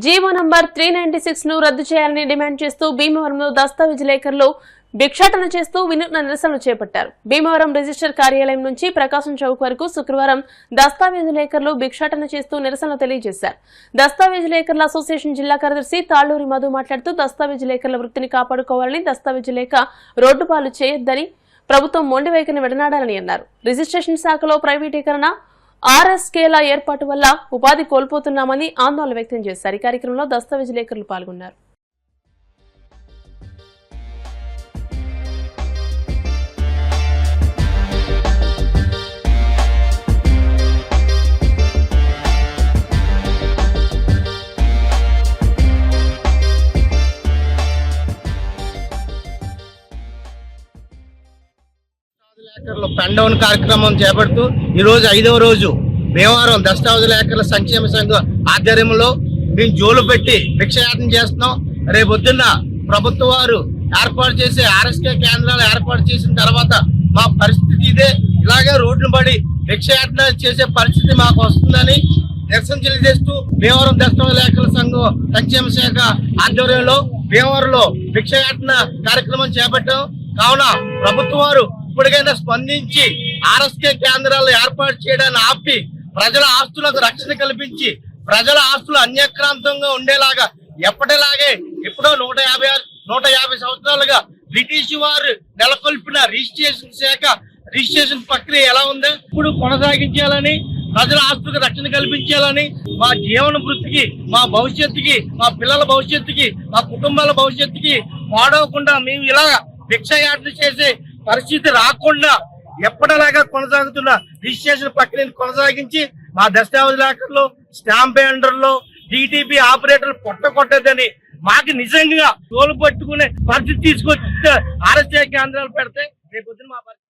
GO number 396 ను రద్దు చేయాలని డిమాండ్ చేస్తూ భీమవరంలో దస్తావేజ్ లేఖర్లు భిక్షాటన చేస్తూ వినూత్న నిరసనలు చేపట్టారు. భీమవరం రిజిస్టర్ కార్యాలయం నుంచి ప్రకాశం చౌక్ వరకు శుక్రవారం దస్తావేజ్ లేఖర్లు భిక్షాటన చేస్తూ నిరసనలు తెలియజేశారు. దస్తావేజ్ లేఖర్ల అసోసియేషన్ జిల్లా కార్యదర్శి తాళ్లూరి మధు మాట్లాడుతూ దస్తావేజ్ లేఖర్ల వృత్తిని కాపాడుకోవాలని, దస్తావేజ్ లేఖ రోడ్డు పాలు చేయొద్దని, ప్రభుత్వం మొండి వైఖరిని విడనాడాలని అన్నారు. రిజిస్ట్రేషన్ శాఖలో ప్రైవేటీకరణ, ఆర్ఎస్కేల ఏర్పాటు వల్ల ఉపాధి కోల్పోతున్నామని ఆందోళన వ్యక్తం చేశారు. ఈ కార్యక్రమంలో దస్తావేజ్ లేఖర్లు పాల్గొన్నారు. పెన్ డౌన్ కార్యక్రమం చేపడుతూ ఈ రోజు 5వ రోజు భీమవరం దస్తావేజ్ లేఖర్ల సంక్షేమ సంఘం ఆధ్వర్యంలో మేము జోలు పెట్టి భిక్షయాటన చేస్తున్నాం. రేపొద్దున్న ప్రభుత్వ వారు ఏర్పాటు చేసే ఆర్ఎస్కే కేంద్రాలు ఏర్పాటు చేసిన తర్వాత మా పరిస్థితి ఇదే. ఇలాగే రోడ్లు పడి భిక్షయాటన చేసే పరిస్థితి మాకు వస్తుందని నిరసన తెలియజేస్తూ భీమవరం దస్తావేజ్ లేఖర్ల సంఘం సంక్షేమ శాఖ ఆధ్వర్యంలో భీమవరంలో భిక్షయాటన కార్యక్రమం చేపట్టాం. కావున ప్రభుత్వం వారు ఇప్పటికైనా స్పందించి ఆర్ఎస్కే కేంద్రాలు ఏర్పాటు చేయడాన్ని ఆపి ప్రజల ఆస్తులకు రక్షణ కల్పించి ప్రజల ఆస్తులు అన్యక్రాంతంగా ఉండేలాగా ఎప్పటిలాగే ఎప్పుడో 150 సంవత్సరాలుగా బ్రిటిష్ వారు నెలకొల్పిన రిజిస్ట్రేషన్ శాఖ రిజిస్ట్రేషన్ ప్రక్రియ ఎలా ఉందో ఇప్పుడు కొనసాగించాలని, ప్రజల ఆస్తులకు రక్షణ కల్పించాలని, మా జీవన వృత్తికి, మా భవిష్యత్తుకి, మా పిల్లల భవిష్యత్తుకి, మా కుటుంబాల భవిష్యత్తుకి పాడవకుండా మేము ఇలా భిక్షయాటన చేసే పరిస్థితి రాకుండా ఎప్పటిలాగా కొనసాగుతున్న రిజిస్ట్రేషన్ ప్రక్రియను కొనసాగించి మా దస్తావేజ్ లేఖర్లు, స్టాంప్ హోల్డర్లు, డిటిపి ఆపరేటర్లు కొట్టదని మాకు నిజంగా తోలు పట్టుకునే పరిస్థితి తీసుకొచ్చి ఆర్ఎస్కే కేంద్రాలు పెడితే రేపొద్దున మా పరిస్థితి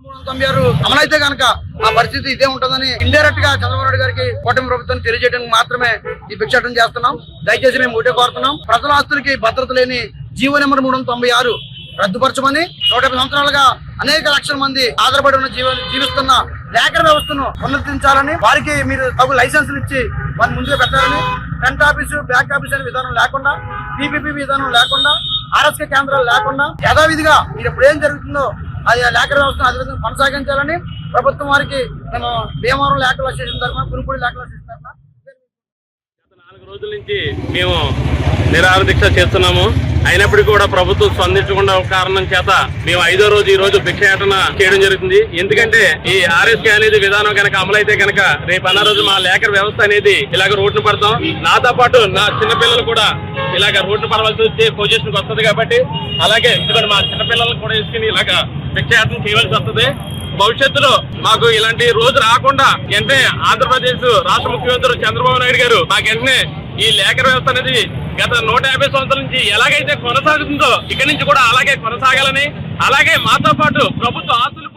396 అమలైతే కనుక ఆ పరిస్థితి ఇదే ఉంటుందని ఇండైరెక్ట్ గా చంద్రబాబు నాయుడు గారికి కూటమి ప్రభుత్వం తెలియజేయడానికి మాత్రమే ఈ భిక్షాటన చేస్తున్నాం. దయచేసి మేము ఒకటే కోరుతున్నాం, ప్రజల ఆస్తులకి భద్రత లేని జీవో నెంబర్ 396 రద్దుపరచమని, 150 సంవత్సరాలుగా అనేక లక్షల మంది ఆధారపడి ఉన్న జీవిస్తున్న లేఖర్ వ్యవస్థను పునరుద్ధరించాలని, వారికి మీరు తగు లైసెన్సులు ఇచ్చి వారిని ముందుగా పెట్టాలని, ఫ్రంట్ ఆఫీసు బ్యాక్ ఆఫీస్ అనే విధానం లేకుండా, పీపీపీ విధానం లేకుండా, ఆర్ఎస్కే కేంద్రాలు లేకుండా యథావిధిగా మీరు ఇప్పుడు ఏం జరుగుతుందో ఆ లేఖర్ వ్యవస్థను అధివిధంగా కొనసాగించాలని ప్రభుత్వం వారికి మేము భీమవరం లేఖర్ల అసోసియేషన్ తరఫున, పునుపూడి లేఖర్ల అసోసియేషన్ తరఫున 4 రోజుల నుంచి మేము నిరాహార దీక్ష చేస్తున్నాము. అయినప్పటికీ కూడా ప్రభుత్వం స్పందించకుండా కారణం చేత మేము 5వ రోజు ఈ రోజు భిక్షయాటన చేయడం జరుగుతుంది. ఎందుకంటే ఈ ఆర్ఎస్కే అనేది విధానం కనుక అమలైతే కనుక రేపు అన్న రోజు మా లేఖర్ వ్యవస్థ అనేది ఇలాగ రోడ్డును పడతాం. నాతో పాటు నా చిన్నపిల్లలు కూడా ఇలాగ రోడ్డును పడవలసి వచ్చే పొజిషన్కి వస్తుంది కాబట్టి, అలాగే ఎందుకంటే మా చిన్నపిల్లలను కూడా వేసుకుని ఇలాగ భిక్షయాటన చేయవలసి వస్తుంది. భవిష్యత్తులో మాకు ఇలాంటి రోజు రాకుండా వెంటనే ఆంధ్రప్రదేశ్ రాష్ట్ర ముఖ్యమంత్రి చంద్రబాబు నాయుడు గారు మాకు వెంటనే ఈ లేఖర్ వ్యవస్థ అనేది గత 150 సంవత్సరాల నుంచి ఎలాగైతే కొనసాగుతుందో ఇక్కడి నుంచి కూడా అలాగే కొనసాగాలని, అలాగే మాతో పాటు ప్రభుత్వ ఆస్తులు